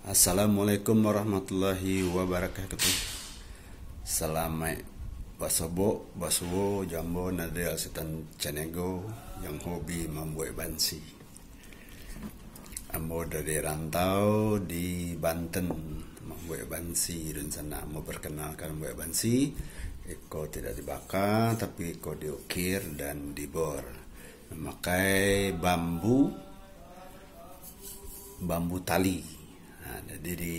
Assalamualaikum warahmatullahi wabarakatuh. Selamat basobo, basuwo, jambo, nadel setan canego yang hobi membuat bansi. Ambo dari rantau di Banten membuat bansi dan sana mau perkenalkan membuat bansi. Eko tidak dibakar tapi eko diukir dan dibor. Memakai bambu tali. Nah, jadi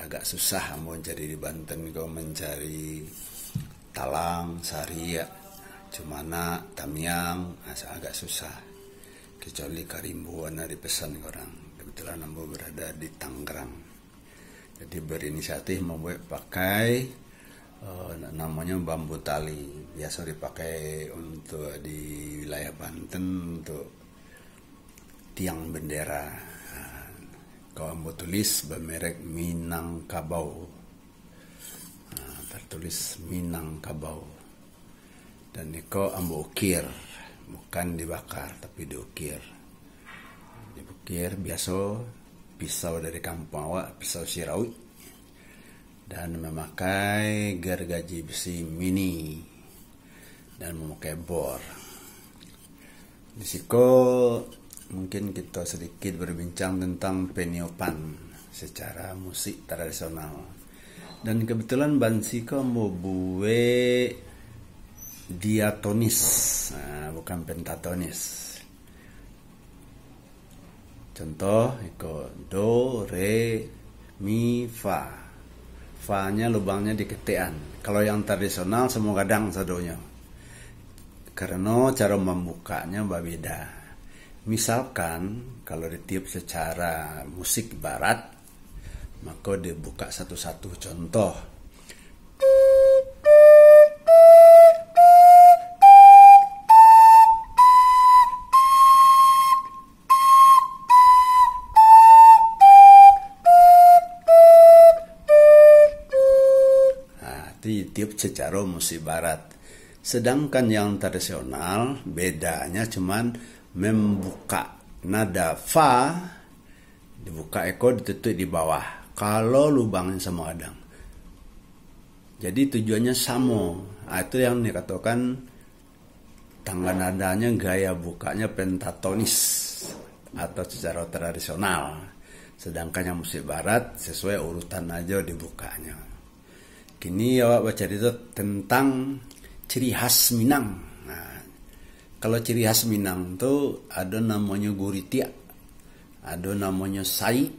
agak susah mau mencari di Banten kau mencari talang, saria, cumana, tamiang, agak susah. Kecuali karimbuan di pesan orang. Kebetulan ambo berada di Tangerang. Jadi berinisiatif membuat pakai namanya bambu tali. Biasa dipakai untuk di wilayah Banten untuk tiang bendera. Kau ambo tulis bermerek Minangkabau. Tertulis Minangkabau. Dan iko ambo ukir, bukan dibakar tapi diukir. Diukir biasa pisau dari kampung awak, pisau sirawi. Dan memakai gergaji besi mini dan memakai bor. Di siko mungkin kita sedikit berbincang tentang peniopan secara musik tradisional. Dan kebetulan bansi ko mau buat diatonis, bukan pentatonis. Contoh, iko do, re, mi, fa. Fa-nya lubangnya di ketean. Kalau yang tradisional semua kadang sadonya. Karena cara membukanya berbeda. Misalkan kalau ditiup secara musik barat, maka dibuka satu-satu. Contoh, ditiup secara musik barat. Sedangkan yang tradisional bedanya cuman membuka nada fa, dibuka eko ditutup di bawah. Kalau lubangnya sama adang. Jadi tujuannya sama. Itu yang dikatakan tangga nadanya gaya bukanya pentatonis atau secara tradisional. Sedangkan yang musik barat sesuai urutan aja dibukanya. Kini awak baca itu tentang ciri khas Minang. Kalau ciri khas Minang tuh ada namanya guritia, ada namanya sai.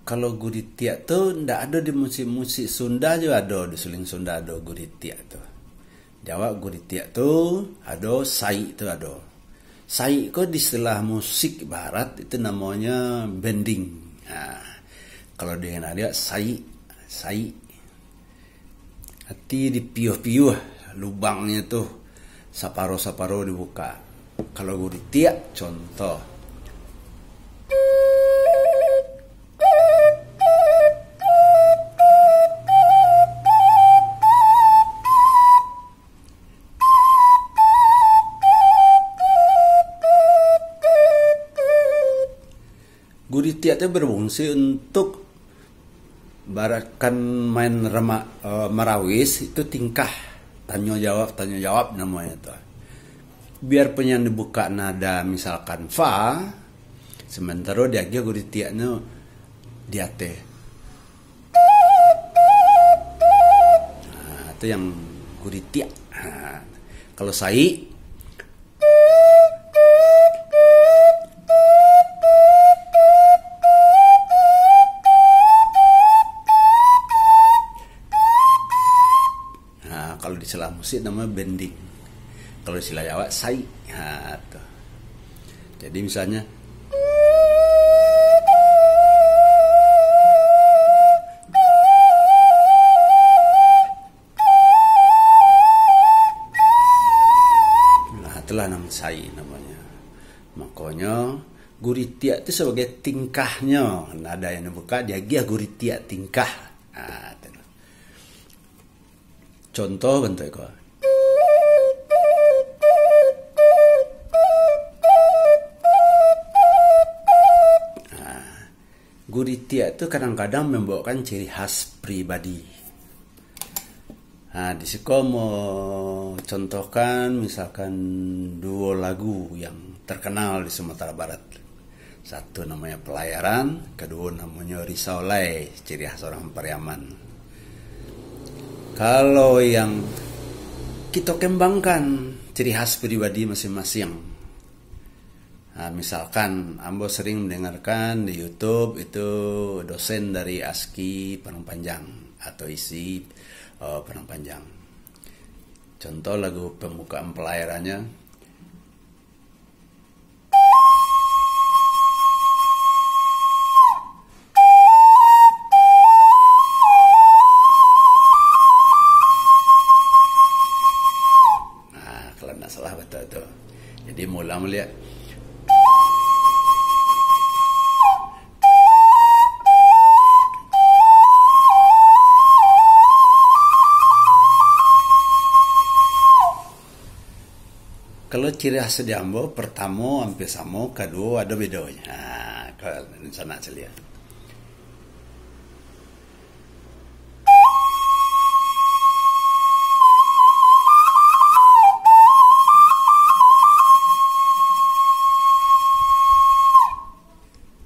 Kalau guritia tuh ndak ada di musik-musik Sunda juga ada, di suling Sunda ada guritia tuh. Jawa guritia tuh ada, sai itu ada. Sai kok di istilah musik barat itu namanya bending. Kalau dia ada sai. Hati dipiuh-piuh. Lubangnya tuh saparo-saparo dibuka. Kalau guritia contoh, guritia itu berfungsi untuk baratkan main marawis itu tingkah. Tanya jawab namanya tuh. Biar penyanyi dibuka nada misalkan fa, sementara dia guritiaknya dia teh. Itu yang guritiak. Kalau sai, kalau di istilah musik namanya bending. Kalau di istilah Jawa sai. Jadi misalnya itulah nama sai namanya. Makanya guritia itu sebagai tingkahnya. Nada yang dibuka dia guritia tingkah. Contoh bentuk itu. Guritia itu kadang-kadang membawakan ciri khas pribadi. Nah, di sini mau contohkan misalkan dua lagu yang terkenal di Sumatera Barat. Satu namanya Pelayaran, kedua namanya Risaulai, ciri khas orang Pariaman. Kalau yang kita kembangkan ciri khas pribadi masing-masing. Nah, misalkan Ambo sering mendengarkan di YouTube itu dosen dari ASKI Padang Panjang atau isi Padang Panjang. Contoh lagu pembukaan pelayarannya. Nah, kalau nggak salah betul itu. Jadi mulai melihat. Kalau ciri khas di Ambo, pertama hampir sama, kedua ada bedanya. Nah, kalau di sana saya lihat.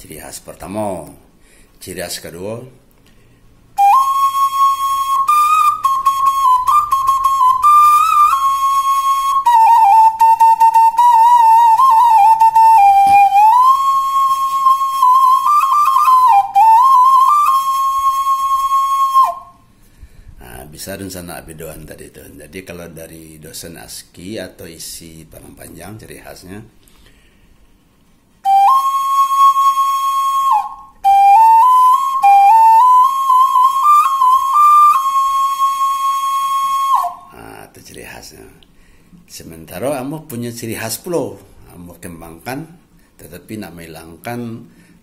Ciri khas pertama, ciri khas kedua. Bisa dan sana bedoan tadi itu. Jadi kalau dari dosen ASKI atau isi Padang Panjang ciri khasnya itu ciri khasnya. Sementara Ambo punya ciri khas pulau. Ambo kembangkan tetapi nak menghilangkan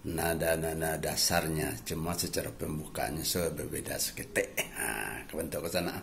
nada-nada dasarnya, cuma secara pembukaannya berbeda seketik. Nah, kebentuk ke sana.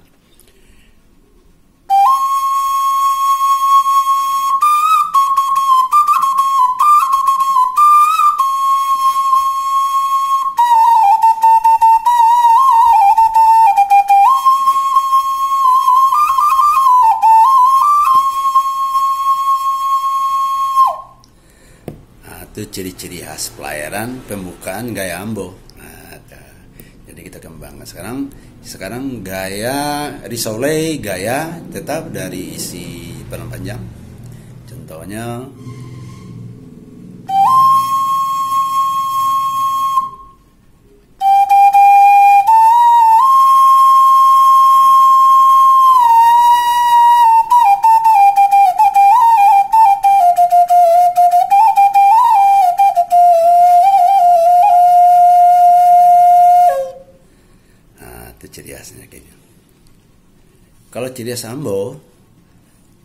Itu ciri-ciri khas pelayaran pembukaan gaya Ambo. Nah, jadi kita kembangkan sekarang gaya Risaulai, gaya tetap dari isi Padang Panjang. Contohnya ciri khasnya kayaknya. Kalau ciri khas Ambo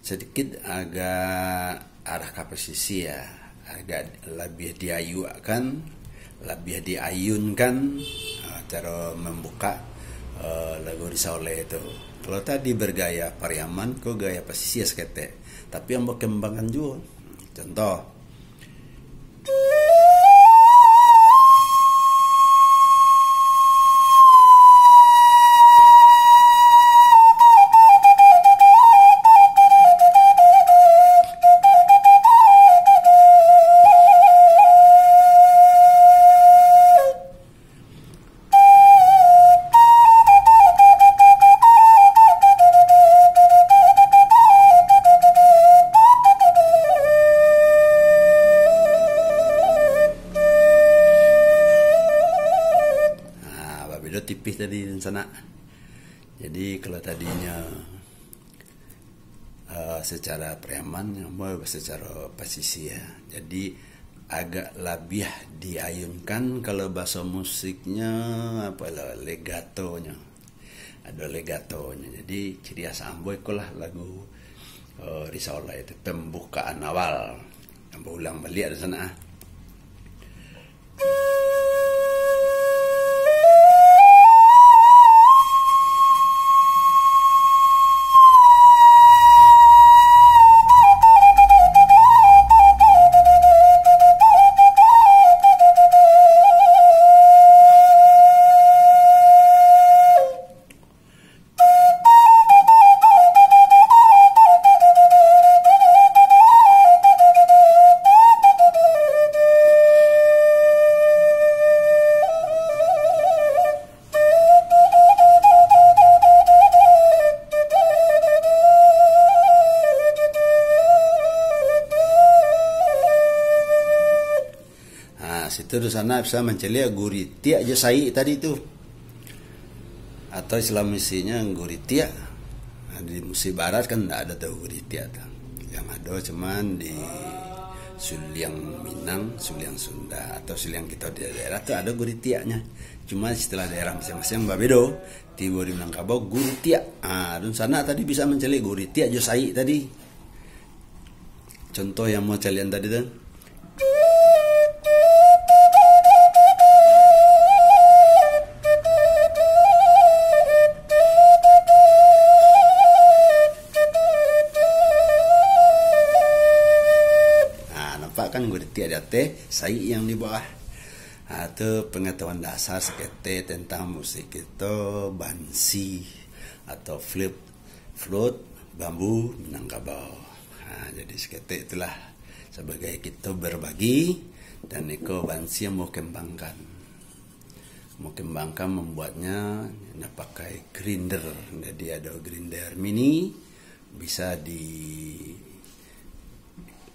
sedikit agak arah ke posisi ya, agak lebih diayukan, lebih diayunkan cara membuka lagu Risaulai itu. Kalau tadi bergaya Pariaman, kok gaya posisi ya sekete. Tapi Ambo kembangkan juga. Contoh. Tipis tadi di sana. Jadi kalau tadinya secara Pariaman, secara posisi ya. Jadi agak lebih diayunkan. Kalau bahasa musiknya apa legatonya. Ada legatonya. Jadi ciri khas Ambo itulah lagu Risaulai itu pembukaan awal. Ambo ulang balik di sana. situ di sana bisa menceli guritia aja sai tadi itu. Atau istilah misinya guritia. Nah, di musim barat kan tidak ada tahu guritia. Yang ada cuman di Suliang Minang, Suliang Sunda atau Suliang kita di daerah tuh ada guritianya. Cuma istilah daerah masing-masing babedo. Tiba di Minangkabau guritia. Dan sana tadi bisa menceli guritia josai tadi. Contoh yang mau kalian tadi tuh. Kan guritia ada teh sai yang di bawah. Atau pengetahuan dasar sekete tentang musik itu bansi atau flute bambu Minangkabau. Jadi sekete itulah sebagai kita berbagi dan Eko bansi yang mau kembangkan membuatnya pakai grinder. Jadi ada grinder mini bisa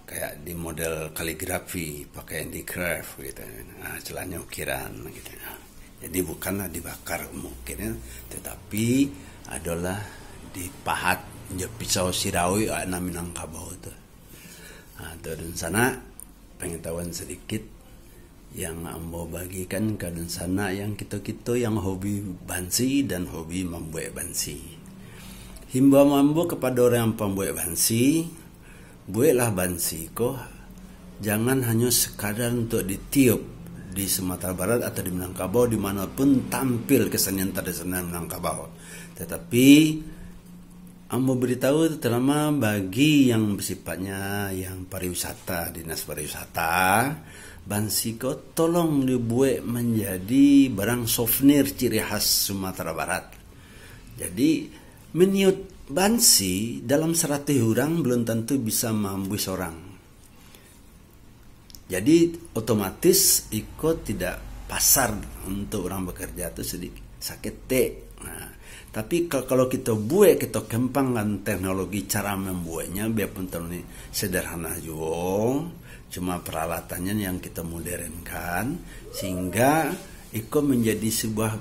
kayak di model kaligrafi pakai handicraft gitu. Celahnya ukiran gitu. Jadi bukanlah dibakar mungkin ya, tetapi adalah dipahat pisau sirawi ana Minangkabau itu. Dan sana pengetahuan sedikit yang mau bagikan ke dan sana yang kita yang hobi bansi dan hobi membuat bansi. Himbau kepada orang yang pembuat bansi, buatlah bansi kok jangan hanya sekadar untuk ditiup di Sumatera Barat atau di Minangkabau dimanapun tampil kesenian tradisional Minangkabau. Tetapi mau beritahu terutama bagi yang bersifatnya yang pariwisata, dinas pariwisata, bansi kok tolong dibuat menjadi barang souvenir ciri khas Sumatera Barat. Jadi meniup bansi dalam 100 orang belum tentu bisa mampu seorang. Jadi otomatis ikut tidak pasar untuk orang bekerja itu sedikit sakit teh. Tapi kalau kita buat, kita kembangkan teknologi cara membuatnya biarpun terlalu sederhana juga, cuma peralatannya yang kita modernkan sehingga ikut menjadi sebuah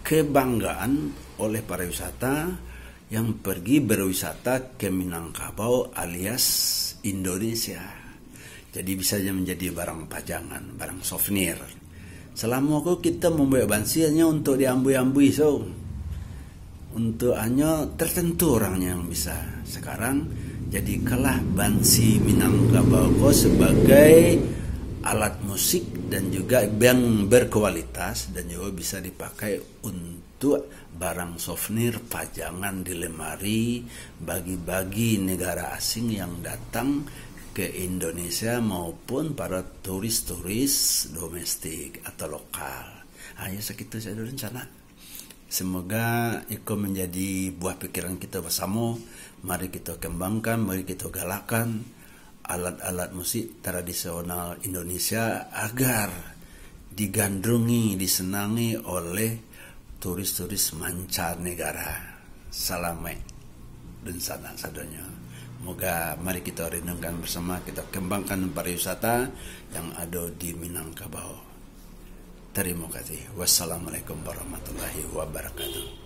kebanggaan oleh pariwisata yang pergi berwisata ke Minangkabau alias Indonesia. Jadi bisa menjadi barang pajangan, barang souvenir. Selama kita membuat bansi hanya untuk diambui-ambui untuk hanya tertentu orangnya yang bisa. Sekarang jadikanlah bansi Minangkabau sebagai alat musik dan juga yang berkualitas dan juga bisa dipakai untuk barang souvenir pajangan di lemari bagi-bagi negara asing yang datang ke Indonesia maupun para turis-turis domestik atau lokal. Hanya segitu saya rencana. Semoga itu menjadi buah pikiran kita bersama. Mari kita kembangkan, mari kita galakkan alat-alat musik tradisional Indonesia agar digandrungi, disenangi oleh turis-turis mancanegara. Salamai dan sana sadanya. Moga mari kita renungkan bersama, kita kembangkan pariwisata yang ada di Minangkabau. Terima kasih. Wassalamualaikum warahmatullahi wabarakatuh.